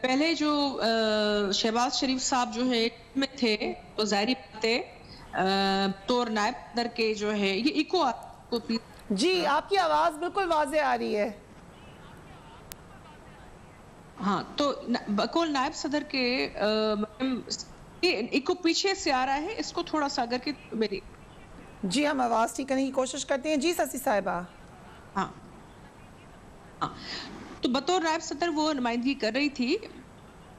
پہلے جو شہباز شریف صاحب جو ہے میں تھے تو ظاہری بات ہے طور نائب صدر کے جو ہے یہ ایکو جی آپ کی آواز بالکل واضح آ رہی ہے. ہاں تو بقول نائب صدر کے ایکو پیچھے سے آ رہا ہے, اس کو تھوڑا سا اگر کہ میری جی ہم آواز ٹھیک کرنے کی کوشش کرتے ہیں. جی سسی صاحبہ. ہاں تو بطور نائب صدر وہ نمائندگی کر رہی تھی.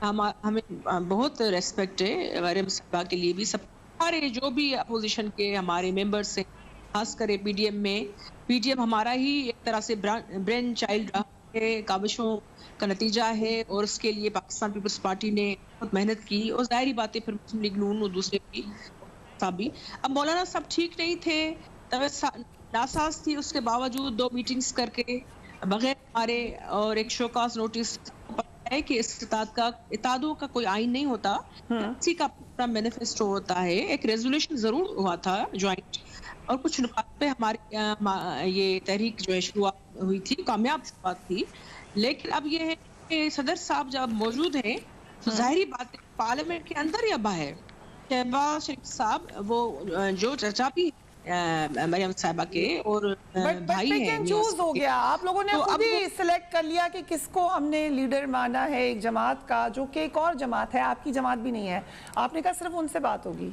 ہمیں بہت ریسپیکٹ ہے مریم صاحبہ کے لیے بھی, سارے جو بھی اپوزیشن کے ہمارے ممبرس ہیں, خاص کر پی ڈی ایم میں. پی ڈی ایم ہمارا ہی ایک طرح سے برین چائلڈ رہا ہے, کاوشوں کا نتیجہ ہے, اور اس کے لیے پاکستان پیپلز پارٹی نے بہت محنت کی, اور ظاہری باتیں پھر مسلم لیگ نون اور دوسرے بھی. اب مولانا صاحب ٹھیک نہیں تھے, ناساز تھی, اس کے باوجود 2 میٹنگز کر کے بغیر ہمارے اور ایک شوکاز نوٹس ہے کہ اتحادوں کا کوئی آئین نہیں ہوتا, اسی کا پورا مینیفیسٹو ہوتا ہے. ایک ریزولوشن ضرور ہوا تھا جوائنٹ, اور کچھ نکات پہ ہماری یہ تحریک جو ہے شروعات ہوئی تھی, کامیاب شروعات تھی. لیکن اب یہ ہے کہ صدر صاحب جب موجود ہیں تو ظاہری بات ہے پارلیمنٹ کے اندر یا باہر شہباز شریف صاحب وہ جو چرچا بھی مریم صاحبہ کے اور بھائی ہیں, چوز ہو گیا. آپ لوگوں نے خود ہی سلیکٹ کر لیا کہ کس کو ہم نے لیڈر مانا ہے ایک جماعت کا, جو کہ ایک اور جماعت ہے, آپ کی جماعت بھی نہیں ہے. آپ نے کہا صرف ان سے بات ہوگی.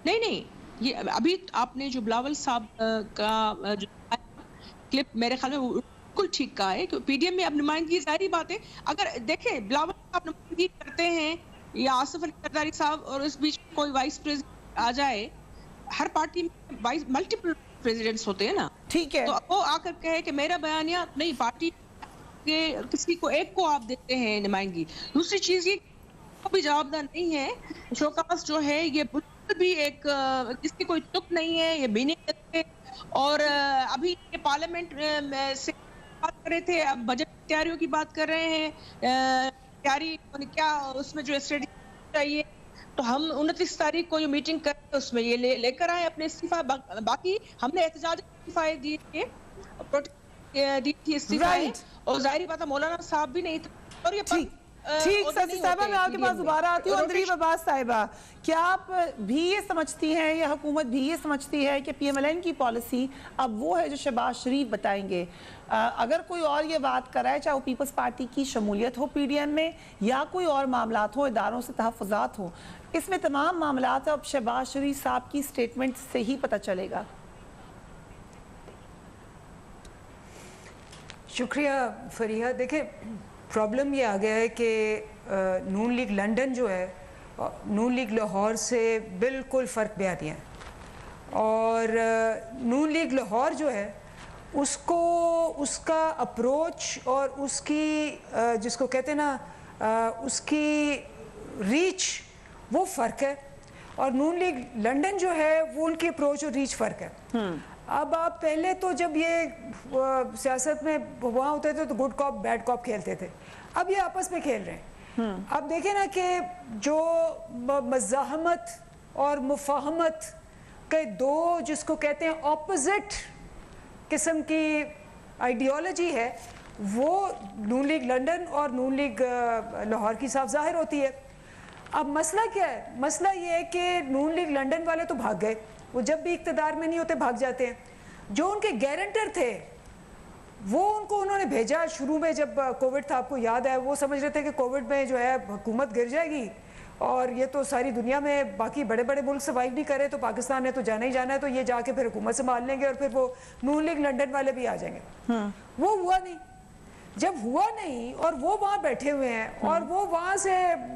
نہیں, یہ ابھی آپ نے جو بلاول صاحب کا جو کلپ میرے خیال میں بالکل ٹھیک کہا ہے کہ پی ڈی ایم میں اب نمائندگی ظاہری بات ہے. اگر دیکھیں بلاول صاحب نمائندگی کرتے ہیں یا آصف علی زرداری صاحب, اور اس بیچ کوئی وائس پریزیڈنٹ آ جائے, ہر پارٹی میں ملٹیپل پریزیڈنٹس ہوتے ہیں نا, ٹھیک ہے, تو وہ آ کر کہے کہ میرا بیانیہ نہیں, پارٹی کے کسی کو ایک کو آپ دیتے ہیں نمائندگی. دوسری چیز یہ بھی جوابدار نہیں ہے, شوکاز جو ہے یہ بالکل بھی ایک کس کی کوئی تک نہیں ہے, یہ بھی نہیں کرتے. اور ابھی یہ پارلیمنٹ سے بات کر رہے تھے, اب بجٹ تیاریوں کی بات کر رہے ہیں, تیاری کیا اس میں جو اسٹریٹجی چاہیے, تو ہم 29 تاریخ کو یہ میٹنگ کریں, اس میں یہ لے کر آئے اپنے استعفیٰ. باقی ہم نے احتجاج استعفیٰ دی تھی استعفیٰ, اور ظاہری بات ہے مولانا صاحب بھی نہیں تھے. اور یہ ٹھیک سسی صاحبہ, میں آپ کے پاس دوبارہ آتی ہوں. اندریب عباس صاحبہ, کیا آپ بھی یہ سمجھتی ہیں یا حکومت بھی یہ سمجھتی ہے کہ پی ایم ایل این کی پالیسی اب وہ ہے جو شہباز شریف بتائیں گے؟ اگر کوئی اور یہ بات کرائے, چاہے وہ پیپلز پارٹی کی شمولیت ہو پی ڈی ایم میں, یا کوئی اور معاملات ہو, اداروں سے تحفظات ہو, اس میں تمام معاملات اب شہباز شریف صاحب کی سٹیٹمنٹ سے ہی پتہ چلے گا. شکریہ فریحہ. دیکھیں پرابلم یہ آ گیا ہے کہ نون لیگ لنڈن جو ہے نون لیگ لاہور سے بالکل فرق بیانیہ ہے, اور نون لیگ لاہور جو ہے اس کو اس کا اپروچ اور اس کی جس کو کہتے ہیں نا اس کی ریچ وہ فرق ہے, اور نون لیگ لنڈن جو ہے وہ ان کی اپروچ اور ریچ فرق ہے. اب آپ پہلے تو جب یہ سیاست میں وہاں ہوتے تھے تو گڈ کاپ بیڈ کاپ کھیلتے تھے, اب یہ آپس میں کھیل رہے ہیں. اب دیکھیں نا کہ جو مزاحمت اور مفاہمت کے دو جس کو کہتے ہیں اپوزٹ قسم کی آئیڈیالوجی ہے, وہ نون لیگ لنڈن اور نون لیگ لاہور کی صاف ظاہر ہوتی ہے. اب مسئلہ کیا ہے؟ مسئلہ یہ ہے کہ نون لیگ لنڈن والے تو بھاگ گئے, وہ جب بھی اقتدار میں نہیں ہوتے بھاگ جاتے ہیں. جو ان کے گارنٹر تھے وہ ان کو انہوں نے بھیجا شروع میں جب کووڈ تھا, آپ کو یاد ہے, وہ سمجھ رہے تھے کہ کووڈ میں جو ہے حکومت گر جائے گی, اور یہ تو ساری دنیا میں باقی بڑے بڑے ملک سروائیو نہیں کرے, تو پاکستان نے تو جانا ہی جانا ہے, تو یہ جا کے پھر حکومت سنبھال لیں گے, اور پھر وہ نون لیگ لنڈن والے بھی آ جائیں گے. وہ ہوا نہیں. جب ہوا نہیں اور وہ وہاں بیٹھے ہوئے ہیں اور وہ وہاں سے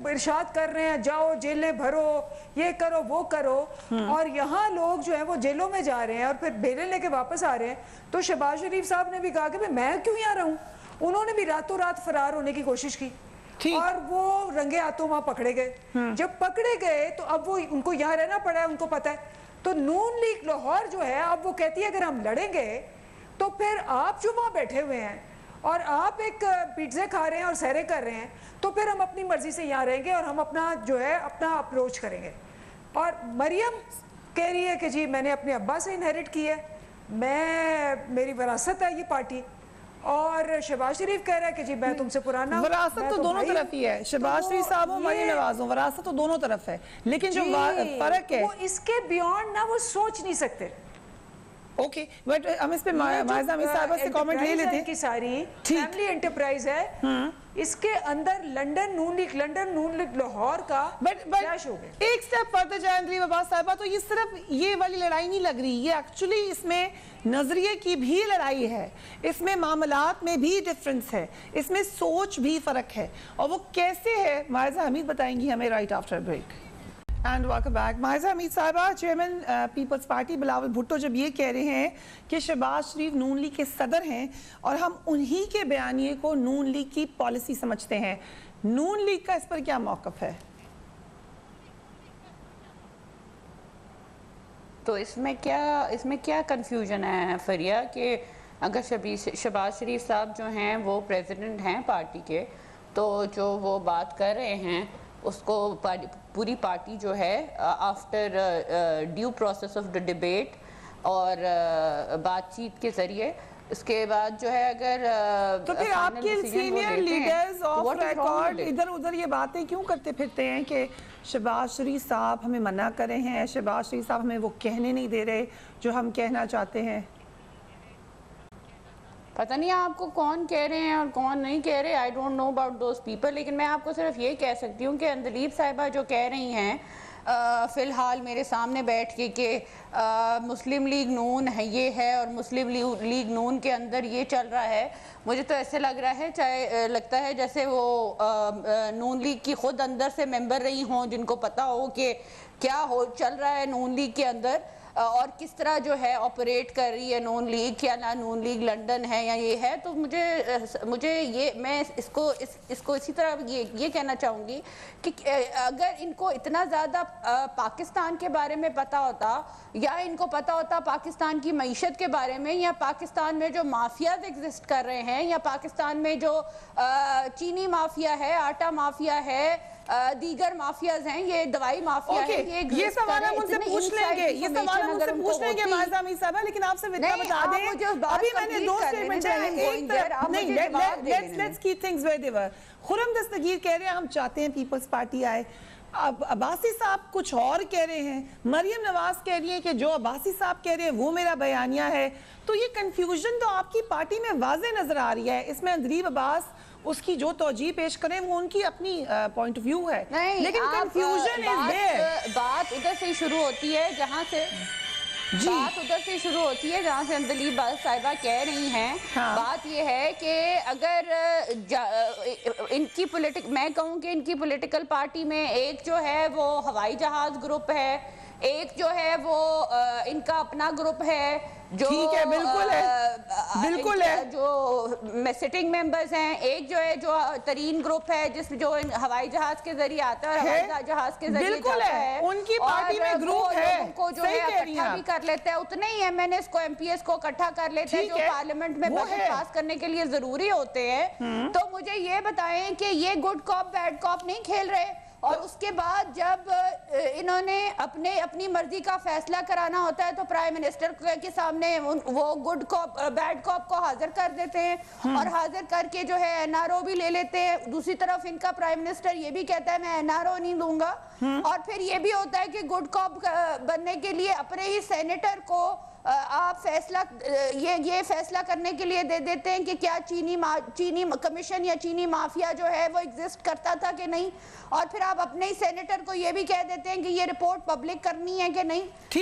ارشاد کر رہے ہیں جاؤ جیلیں بھرو, یہ کرو وہ کرو, اور یہاں لوگ جو ہیں وہ جیلوں میں جا رہے ہیں اور پھر بیلیں لے کے واپس آ رہے ہیں, تو شہباز شریف صاحب نے بھی کہا کہ میں کیوں یہاں رہوں. انہوں نے بھی راتوں رات فرار ہونے کی کوشش کی, اور وہ رنگے ہاتھوں وہاں پکڑے گئے. جب پکڑے گئے تو اب وہ ان کو یہاں رہنا پڑا ہے, ان کو پتہ ہے. تو نون لیگ لاہور جو ہے اب وہ کہتی ہے اگر ہم لڑیں گے تو پھر آپ جو وہاں بیٹھے ہوئے ہیں اور آپ ایک پیزے کھا رہے ہیں اور سیرے کر رہے ہیں, تو پھر ہم اپنی مرضی سے یہاں رہیں گے اور ہم اپنا جو ہے اپنا اپروچ کریں گے. اور مریم کہہ رہی ہے کہ جی میں نے اپنے ابا سے انہیرٹ کی ہے, میری وراثت ہے یہ پارٹی, اور شہباز شریف کہہ رہا ہے کہ جی میں تم سے پرانا ہوں. وراثت میں تو دونوں بھائی طرف ہی ہے, شہباز شریف صاحب ہوں, مریم نواز ہوں, وراثت تو دونوں طرف ہے, لیکن جو فرق ہے وہ اس کے بیونڈ نہ وہ سوچ نہیں سکتے. اوکے بٹ ہم اس پہ مائزہ امین صاحبہ سے کامنٹ لے لیتے ہیں. کی ساری فیملی انٹرپرائز ہے, اس کے اندر لنڈن نون لیگ لاہور کا کلیش ہو گیا. ایک سٹیپ فردر جائیں اندریم عباس صاحبہ, تو یہ صرف یہ والی لڑائی نہیں لگ رہی, یہ ایکچولی اس میں نظریے کی بھی لڑائی ہے, اس میں معاملات میں بھی ڈیفرنس ہے, اس میں سوچ بھی فرق ہے, اور وہ کیسے ہے مائزہ حمید بتائیں گی ہمیں right after break. And welcome back. Maiza Hameed Sahiba, chairman Peoples Party Bilawal Bhutto جب یہ کہہ رہے ہیں کہ شہباز شریف نون لیگ کے صدر ہیں اور ہم انہی کے بیانیے کو نون لیگ کی پالیسی سمجھتے ہیں, نون لیگ کا اس پر کیا موقف ہے؟ تو اس میں کیا کنفیوژن ہے فریہ, کہ اگر شہباز شریف صاحب جو ہیں وہ پریزیڈنٹ ہیں پارٹی کے, تو جو وہ بات کر رہے ہیں اس کو پوری پارٹی جو ہے after due process of debate اور بات چیت کے ذریعے اس کے بعد جو ہے اگر تو پھر آپ کے سینئر لیڈرز آف ریکارڈ ادھر ادھر یہ باتیں کیوں کرتے پھرتے ہیں کہ شہباز شریف صاحب ہمیں منع کرے ہیں, شہباز شریف صاحب ہمیں وہ کہنے نہیں دے رہے جو ہم کہنا چاہتے ہیں؟ پتہ نہیں آپ کو کون کہہ رہے ہیں اور کون نہیں کہہ رہے, I don't know about those people, لیکن میں آپ کو صرف یہ کہہ سکتی ہوں کہ اندلیب صاحبہ جو کہہ رہی ہیں فی الحال میرے سامنے بیٹھ کے کہ مسلم لیگ نون ہے یہ ہے اور مسلم لیگ نون کے اندر یہ چل رہا ہے, مجھے تو ایسے لگ رہا ہے لگتا ہے جیسے وہ نون لیگ کی خود اندر سے ممبر رہی ہوں, جن کو پتہ ہو کہ کیا چل رہا ہے نون لیگ کے اندر اور کس طرح جو ہے آپریٹ کر رہی ہے نون لیگ, کیا نہ نون لیگ لنڈن ہے یا یہ ہے. تو مجھے یہ میں اس کو اسی طرح یہ کہنا چاہوں گی کہ اگر ان کو اتنا زیادہ پاکستان کے بارے میں پتہ ہوتا, یا ان کو پتہ ہوتا پاکستان کی معیشت کے بارے میں, یا پاکستان میں جو مافیاز ایگزسٹ کر رہے ہیں, یا پاکستان میں جو چینی مافیا ہے, آٹا مافیا ہے, دیگر مافیاز ہیں, یہ دوائی مافیا ہے, یہ سوال ہم ان سے پوچھ لیں گے, یہ سوال ہم ان سے پوچھ لیں گے مائزہ حمید صاحبہ, لیکن آپ سے اتنا بتا دیں ابھی میں نے دو سٹیٹمنٹ ہیں, let's keep things where they were. Khurram Dastgir کہہ رہے ہیں ہم چاہتے ہیں پیپلز پارٹی آئے, اب عباسی صاحب کچھ اور کہہ رہے ہیں, مریم نواز کہہ رہی ہے کہ جو عباسی صاحب کہہ رہے ہیں وہ میرا بیانیہ ہے. تو یہ کنفیوژن تو آپ کی پارٹی میں واضح نظر آ رہی ہے, اس میں اندلیب عباس اس کی جو توجیہ پیش کریں وہ ان کی اپنی پوائنٹ آف ویو ہے, لیکن کنفیوژن از دیئر. بات ادھر سے شروع ہوتی ہے جہاں سے اندلیب صاحبہ کہہ رہی ہیں. بات یہ ہے کہ اگر ان کی میں کہوں کہ ان کی پولیٹیکل پارٹی میں ایک جو ہے وہ ہوائی جہاز گروپ ہے, ایک جو ہے وہ ان کا اپنا گروپ ہے جو ٹھیک ہے, بالکل ہے, جو سٹنگ ممبرز ہیں, ایک جو ہے جو ترین گروپ ہے جس جو ہوائی جہاز کے ذریعے آتا ہے اور ہوائی جہاز کے ذریعے جاتا ہے, ان کی پارٹی میں گروپ ہے, ان کو جو ہے اکٹھا بھی کر لیتے ہیں, اتنے ہی ایم این ایس کو ایم پی ایس کو اکٹھا کر لیتے ہیں جو پارلیمنٹ میں بجٹ پاس کرنے کے لیے ضروری ہوتے ہیں. تو مجھے یہ بتائیں کہ یہ گڈ کاپ بیڈ کاپ نہیں کھیل رہے, اور اس کے بعد جب انہوں نے اپنی مرضی کا فیصلہ کرانا ہوتا ہے تو پرائم منسٹر کے سامنے وہ گڈ کاپ بیڈ کاپ کو حاضر کر دیتے ہیں, اور حاضر کر کے جو ہے این آر او بھی لے لیتے ہیں. دوسری طرف ان کا پرائم منسٹر یہ بھی کہتا ہے میں این آر او نہیں دوں گا, اور پھر یہ بھی ہوتا ہے کہ گڈ کاپ بننے کے لیے اپنے ہی سینیٹر کو آپ فیصلہ یہ فیصلہ کرنے کے لیے دے دیتے ہیں کہ کیا چینی کمیشن یا چینی مافیا جو ہے وہ ایگزسٹ کرتا تھا کہ نہیں, اور پھر آپ اپنے ہی سینیٹر کو یہ بھی کہہ دیتے ہیں کہ یہ رپورٹ پبلک کرنی ہے کہ نہیں.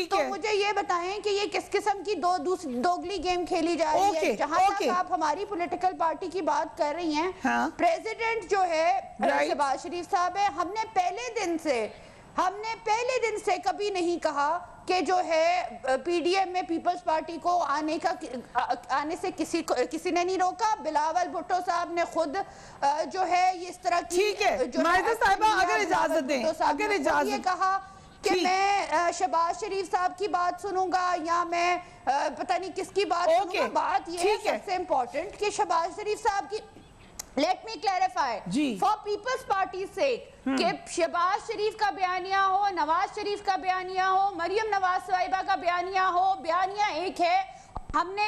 تو مجھے یہ بتائیں کہ یہ کس قسم کی دوگلی گیم کھیلی جا رہی ہے. جہاں تک آپ ہماری پولیٹیکل پارٹی کی بات کر رہی ہیں, پریزیڈنٹ جو ہے شہباز شریف صاحب ہے, ہم نے پہلے دن سے کبھی نہیں کہا کہ جو ہے پی ڈی ایم میں پیپلز پارٹی کو آنے سے کسی نے نہیں روکا. بلاول بھٹو صاحب نے خود جو ہے اس طرح کی, ٹھیک ہے مائزہ صاحبہ اگر اجازت دیں, اگر اجازت, یہ کہا کہ میں شہباز شریف صاحب کی بات سنوں گا یا میں پتہ نہیں کس کی بات سنوں گا. بات یہ ہے سب سے امپورٹنٹ کہ شہباز شریف صاحب کی, let me clarify for people's party's sake, کہ شہباز شریف کا بیانیہ ہو, نواز شریف کا بیانیہ ہو, مریم نواز صاحبہ کا بیانیہ ہو, بیانیہ ایک ہے. ہم نے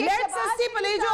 Let Sasti Palejo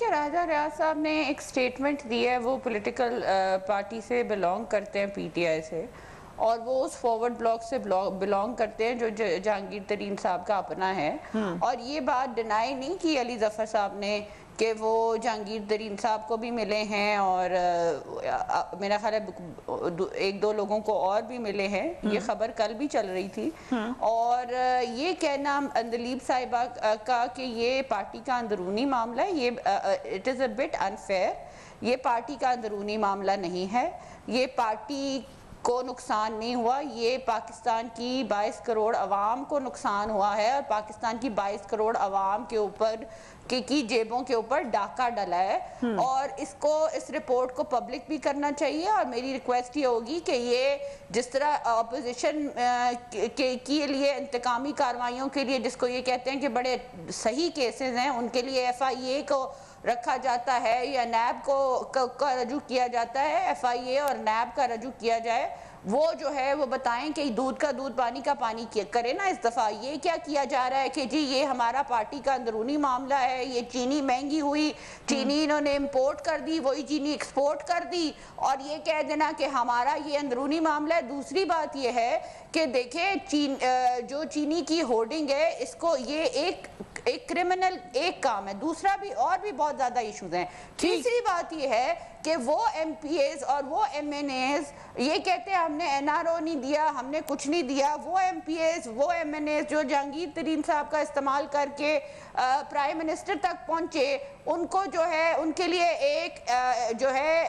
دیکھیں راجہ ریاض صاحب نے ایک سٹیٹمنٹ دی ہے, وہ پولیٹیکل پارٹی سے بلونگ کرتے ہیں, پی ٹی آئی سے, اور وہ اس فارورڈ بلاک سے بلونگ کرتے ہیں جو جہانگیر ترین صاحب کا اپنا ہے, اور یہ بات ڈینائی نہیں کی علی ظفر صاحب نے کہ وہ جہانگیر ترین صاحب کو بھی ملے ہیں, اور میرا خیال ہے ایک دو لوگوں کو اور بھی ملے ہیں, یہ خبر کل بھی چل رہی تھی. اور یہ کہنا اندلیب صاحبہ کا کہ یہ پارٹی کا اندرونی معاملہ ہے, یہ it is a but unfair. یہ پارٹی کا اندرونی معاملہ نہیں ہے, یہ پارٹی کو نقصان نہیں ہوا, یہ پاکستان کی 22 کروڑ عوام کو نقصان ہوا ہے, اور پاکستان کی 22 کروڑ عوام کے اوپر کی جیبوں کے اوپر ڈاکہ ڈلا ہے, اور اس رپورٹ کو پبلک بھی کرنا چاہیے. اور میری ریکویسٹ یہ ہوگی کہ یہ جس طرح اپوزیشن کے لیے انتقامی کارروائیوں کے لیے, جس کو یہ کہتے ہیں کہ بڑے صحیح کیسز ہیں, ان کے لیے ایف آئی اے کو رکھا جاتا ہے یا نیب کا رجوع کیا جاتا ہے, ایف آئی اے اور نیب کا رجوع کیا جائے, وہ جو ہے وہ بتائیں کہ دودھ کا دودھ پانی کا پانی کرے نا. اس دفعہ یہ کیا کیا جا رہا ہے کہ جی یہ ہمارا پارٹی کا اندرونی معاملہ ہے, یہ چینی مہنگی ہوئی, چینی انہوں نے امپورٹ کر دی, وہی چینی ایکسپورٹ کر دی, اور یہ کہہ دینا کہ ہمارا یہ اندرونی معاملہ ہے. دوسری بات یہ ہے کہ دیکھیں جو چینی کی ہورڈنگ ہے, اس کو یہ ایک کرمنل ایک کام ہے, دوسرا بھی اور بھی بہت زیادہ ایشوز ہیں. تیسری بات یہ ہے کہ وہ ایم پی ایز اور وہ ایم این ایز یہ کہتے ہیں ہم نے این آر او نہیں دیا, ہم نے کچھ نہیں دیا. وہ ایم پی ایز وہ ایم این ایز جو جہانگیر ترین صاحب کا استعمال کر کے پرائم منسٹر تک پہنچے, ان کو جو ہے ان کے لیے ایک جو ہے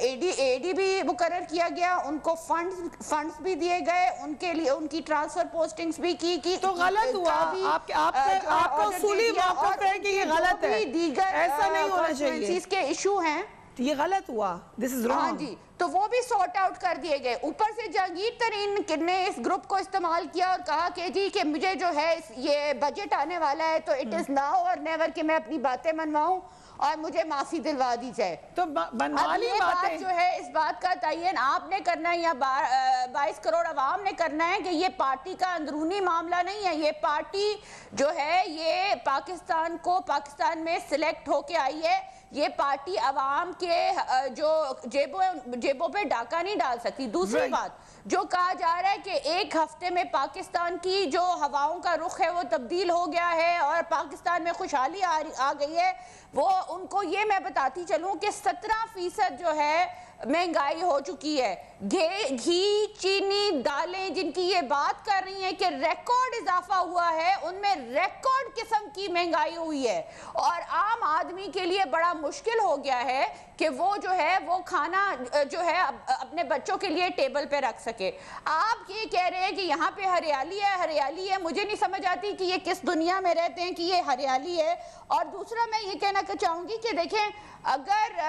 اے ڈی بھی مقرر کیا گیا, ان کو فنڈز بھی دیے گئے, ان کے لیے ان کی ٹرانسفر پوسٹنگز بھی کی. تو غلط ہوا, آپ کا اصولی موقف ہے کہ یہ غلط ہے, ایسا نہیں ہونا چاہیے, کے ایشو ہیں, یہ غلط ہوا, this is wrong. ہاں جی, تو وہ بھی سارٹ آؤٹ کر دیے گئے. اوپر سے جہانگیر ترین نے اس گروپ کو استعمال کیا اور کہا کہ جی کہ مجھے جو ہے یہ بجٹ آنے والا ہے, تو اٹ از ناؤ اور نیور کہ میں اپنی باتیں منواؤں اور مجھے معافی دلوا دی جائے. تو بنوالی باتیں جو ہے اس بات کا تعین آپ نے کرنا ہے یا 22 کروڑ عوام نے کرنا ہے کہ یہ پارٹی کا اندرونی معاملہ نہیں ہے. یہ پارٹی جو ہے یہ پاکستان میں سلیکٹ ہو کے آئی ہے, یہ پارٹی عوام کے جو جیبوں پہ ڈاکہ نہیں ڈال سکتی. دوسری بات جو کہا جا رہا ہے کہ ایک ہفتے میں پاکستان کی جو ہواؤں کا رخ ہے وہ تبدیل ہو گیا ہے اور پاکستان میں خوشحالی آ گئی ہے, وہ ان کو یہ میں بتاتی چلوں کہ 17% جو ہے مہنگائی ہو چکی ہے. گھی, چینی, دالیں جن کی یہ بات کر رہی ہیں کہ ریکارڈ اضافہ ہوا ہے, ان میں ریکارڈ قسم کی مہنگائی ہوئی ہے, اور عام آدمی کے لیے بڑا مشکل ہو گیا ہے کہ وہ جو ہے وہ کھانا جو ہے اپنے بچوں کے لیے ٹیبل پہ رکھ سکے. آپ یہ کہہ رہے ہیں کہ یہاں پہ ہریالی ہے, مجھے نہیں سمجھ آتی کہ یہ کس دنیا میں رہتے ہیں کہ یہ ہریالی ہے. اور دوسرا میں یہ کہنا چاہوں گی کہ دیکھیں اگر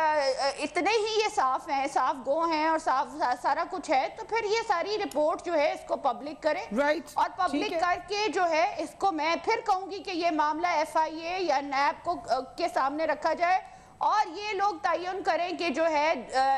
اتنے ہی یہ صاف ہیں, صاف گو ہیں اور صاف سارا کچھ ہے, تو پھر یہ ساری رپورٹ جو ہے اس کو پبلک کریں, اور پبلک کر کے جو ہے اس کو میں پھر کہوں گی کہ یہ معاملہ ایف آئی اے یا نیب کو کے سامنے رکھا جائے, اور یہ لوگ تعین کریں کہ جو ہے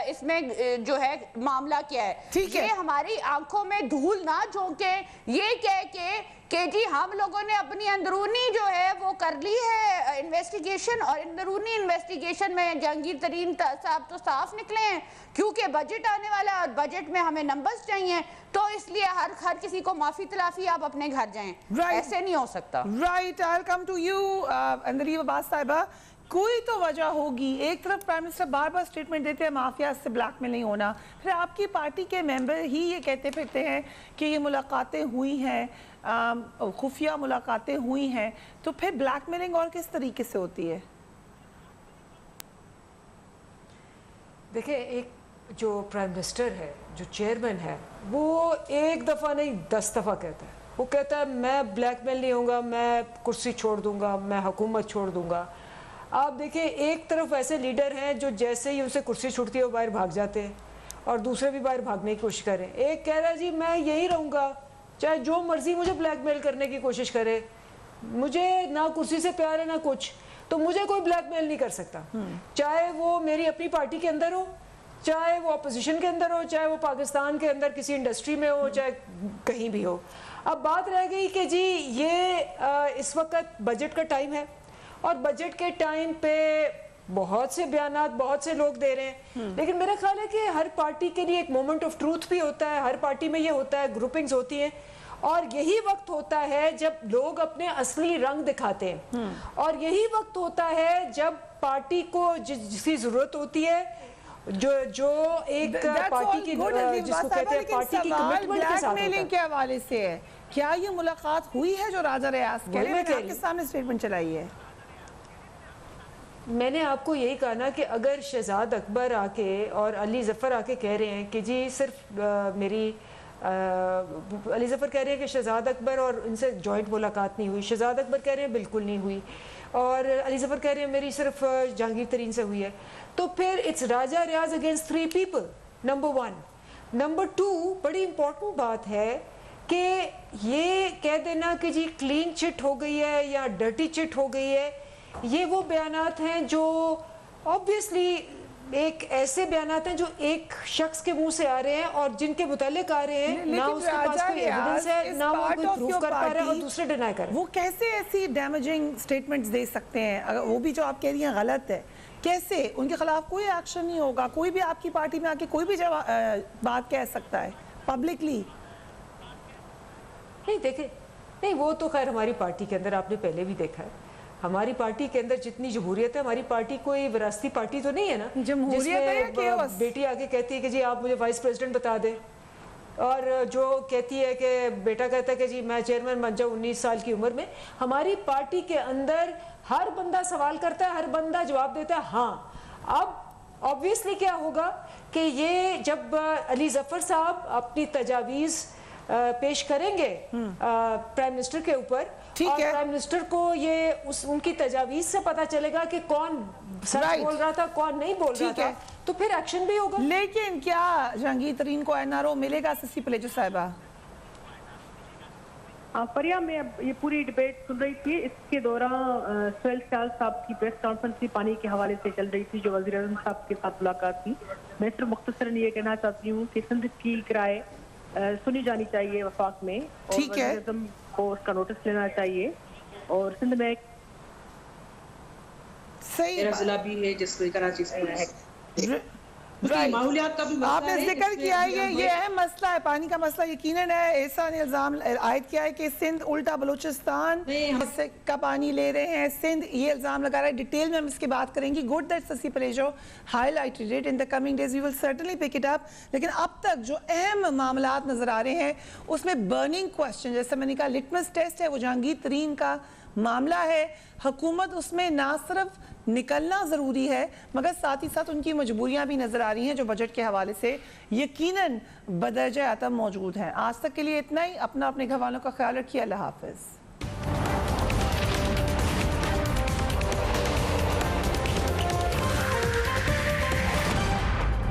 اس میں جو ہے معاملہ کیا ہے. یہ ہماری آنکھوں میں دھول نہ جھونکیں یہ کہہ کے کہ جی ہم لوگوں نے اپنی اندرونی جو ہے وہ کر لی ہے انویسٹیگیشن, اور اندرونی انویسٹیگیشن میں جہانگیر ترین صاحب تو صاف نکلے ہیں کیونکہ بجٹ آنے والا ہے اور بجٹ میں ہمیں نمبرز چاہیے, تو اس لیے ہر کسی کو معافی تلافی آپ اپنے گھر جائیں. ایسے نہیں ہو سکتا. Right, I'll come to you, اندلیب عباس صاحبہ. کوئی تو وجہ ہوگی, ایک طرف پرائم منسٹر بار بار سٹیٹمنٹ دیتے ہیں مافیا سے بلیک میل نہیں ہونا, پھر آپ کی پارٹی کے ممبر ہی یہ کہتے پھرتے ہیں کہ یہ ملاقاتیں ہوئی ہیں, خفیہ ملاقاتیں ہوئی ہیں, تو پھر بلیک میلنگ اور کس طریقے سے ہوتی ہے؟ دیکھیں ایک جو پرائم منسٹر ہے, جو چیئرمین ہے, وہ ایک دفعہ نہیں 10 دفعہ کہتا ہے. وہ کہتا ہے میں بلیک میل نہیں ہوں گا, میں کرسی چھوڑ دوں گا, میں حکومت چھوڑ دوں گا. آپ دیکھیں ایک طرف ایسے لیڈر ہیں جو جیسے ہی اسے کرسی چھوڑتی ہے وہ باہر بھاگ جاتے ہیں, اور دوسرے بھی باہر بھاگنے کی کوشش کریں. ایک کہہ رہا ہے جی میں یہی رہوں گا, چاہے جو مرضی مجھے بلیک میل کرنے کی کوشش کرے, مجھے نہ کرسی سے پیار ہے نہ کچھ, تو مجھے کوئی بلیک میل نہیں کر سکتا, چاہے وہ میری اپنی پارٹی کے اندر ہو, چاہے وہ اپوزیشن کے اندر ہو, چاہے وہ پاکستان کے اندر کسی انڈسٹری میں ہو, چاہے کہیں بھی ہو. اب بات رہ گئی کہ جی یہ اس وقت بجٹ کا ٹائم ہے, اور بجٹ کے ٹائم پہ بہت سے بیانات بہت سے لوگ دے رہے ہیں، لیکن میرا خیال ہے کہ ہر پارٹی کے لیے ایک مومنٹ آف ٹروتھ بھی ہوتا ہے، ہر پارٹی میں یہ ہوتا ہے، گروپنگز ہوتی ہیں، اور یہی وقت ہوتا ہے جب لوگ اپنے اصلی رنگ دکھاتے ہیں، اور یہی وقت ہوتا ہے جب پارٹی کو جس کی ضرورت ہوتی ہے، جو ایک پارٹی کی جس کو کہتے ہیں پارٹی کی کمٹمنٹ کے ساتھ ہوتا ہے۔ کے حوالے سے ہے، کیا یہ ملاقات ہوئی ہے جو راجہ ریاض کہہ رہے ہیں؟ آپ کے سامنے اسٹیٹمنٹ چلائی ہے۔ میں نے آپ کو یہی کہا نا کہ اگر شہزاد اکبر آ کے اور علی ظفر آ کے کہہ رہے ہیں کہ جی صرف میری علی ظفر کہہ رہے ہیں کہ شہزاد اکبر اور ان سے جوائنٹ ملاقات نہیں ہوئی، شہزاد اکبر کہہ رہے ہیں بالکل نہیں ہوئی، اور علی ظفر کہہ رہے ہیں میری صرف جہانگیر ترین سے ہوئی ہے، تو پھر it's Raja Riaz against 3 people, number 1۔ Number 2 بڑی امپورٹنٹ بات ہے کہ یہ کہہ دینا کہ جی کلین چٹ ہو گئی ہے یا ڈرٹی چٹ ہو گئی ہے، یہ وہ بیانات ہیں جو obviously ایک ایسے بیانات ہیں جو ایک شخص کے منہ سے آ رہے ہیں اور جن کے متعلق آ رہے ہیں، نہ اس کے پاس کوئی ایویڈنس ہے، نہ وہ کوئی پروف کر پا رہا ہے، اور دوسرے ڈینائی کر رہے ہیں۔ وہ کیسے ایسی ڈیمیجنگ سٹیٹمنٹس دے سکتے ہیں؟ اگر وہ بھی جو آپ کہہ رہی ہیں غلط ہے، کیسے ان کے خلاف کوئی ایکشن نہیں ہوگا؟ کوئی بھی آپ کی پارٹی میں آ کے کوئی بھی بات کہہ سکتا ہے پبلکلی؟ نہیں دیکھیں، نہیں وہ تو خیر ہماری پارٹی کے اندر آپ نے پہلے بھی دیکھا ہے، ہماری پارٹی کے اندر جتنی جمہوریت ہے، ہماری پارٹی کوئی وراثتی پارٹی تو نہیں ہے نا جمہوریت ہے یا جس میں بیٹی آگے کہتی ہے کہ جی آپ مجھے وائس پریزیڈنٹ بتا دیں، اور جو کہتی ہے کہ بیٹا کہتا ہے کہ جی میں چیئرمین بن جاؤں 19 سال کی عمر میں۔ ہماری پارٹی کے اندر ہر بندہ سوال کرتا ہے، ہر بندہ جواب دیتا ہے ہاں۔ اب obviously کیا ہوگا کہ یہ جب علی ظفر صاحب اپنی تجاویز پیش کریں گے پرائم منسٹر کے اوپر، اور پرائم منسٹر کو یہ ان کی تجاویز سے پتا چلے گا کہ کون سچ بول رہا تھا کون نہیں بول رہا تھا، تو پھر ایکشن بھی ہوگا۔ لیکن کیا جہانگیر ترین کو NRO ملے گا؟ سسی پلیجو صاحبہ پریا، میں یہ پوری ڈیبیٹ سن رہی تھی، اس کے دوران سہیل شال صاحب کی پریس کانفرنس بھی پانی کے حوالے سے چل رہی تھی جو وزیر اعظم صاحب کے ساتھ ملاقات تھی۔ میں صرف مختصراً یہ کہنا چاہتی ہوں کہ سندھ کی کرائے سنی جانی چاہیے وفاق میں، اور وزیر اعظم کو اس کا نوٹس لینا چاہیے، اور سندھ میں میرا ضلع بھی ہے جس میں کراچی سے ہے، ماحولیات کا بھی مسئلہ ہے۔ آپ نے ذکر کیا ہے یہ اہم مسئلہ ہے، پانی کا مسئلہ یقیناً ہے۔ ایسا نے الزام عائد کیا ہے کہ سندھ الٹا بلوچستان کا پانی لے رہے ہیں، سندھ یہ الزام لگا رہا ہے۔ ڈیٹیل میں ہم اس کی بات کریں گی۔ Good that Sassi Palijo highlighted it in the coming days, we will certainly pick it up۔ لیکن اب تک جو اہم معاملات نظر آ رہے ہیں اس میں برننگ کوسچن، جیسے میں نے کہا لٹمس ٹیسٹ ہے، وہ جہانگیر ترین کا معاملہ ہے۔ حکومت اس میں نہ صرف نکلنا ضروری ہے مگر ساتھ ہی ساتھ ان کی مجبوریاں بھی نظر آ رہی ہیں جو بجٹ کے حوالے سے یقیناً بدرجہ عتم موجود ہیں۔ آج تک کے لیے اتنا ہی۔ اپنے گھر والوں کا خیال رکھیے۔ اللہ حافظ۔